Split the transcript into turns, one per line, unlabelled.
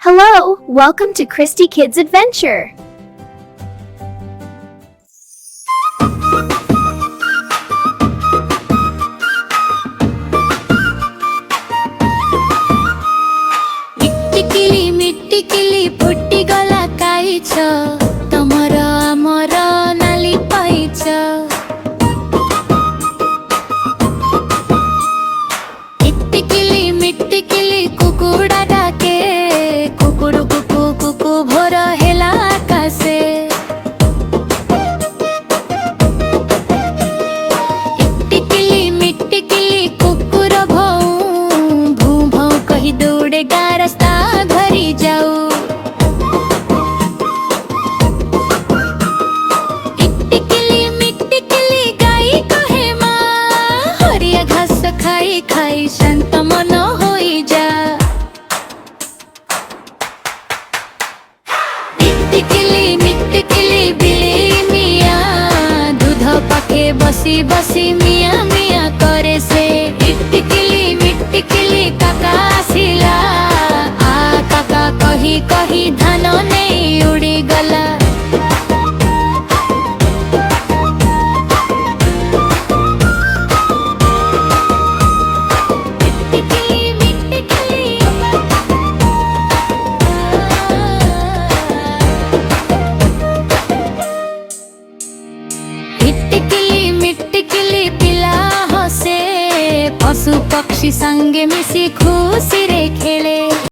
Hello, welcome to Christy Kids Adventure.
टिकिली मिटिकिली फुटी गला काइछ तमर आमर नाली पाइछ टिकिली मिटिकिली कुकुड़ा डाके कुकुड़ कुकु कुकु भोर हेला आकाशे टिकिली मिटिकिली कुकुर भौ भू भौ कही दौड़े गा रास्ता धरी जाऊ टिकिली मिटिकिली गाई कहे माँ हरिया घास खाई खाई शांत मन होई जा टिकिली मिटिकिली बिली मिया दूध पाखे बसी बसी मिया मिया करे से टिकिली मिटिकिली काका आसिला आ काका कही कही धान नहीं उड़ी गला टिकिली मिटिकिली टिकिली मिटिकिली पिला हसे पशु पक्षी संगे मिसी खुशी रे खेले।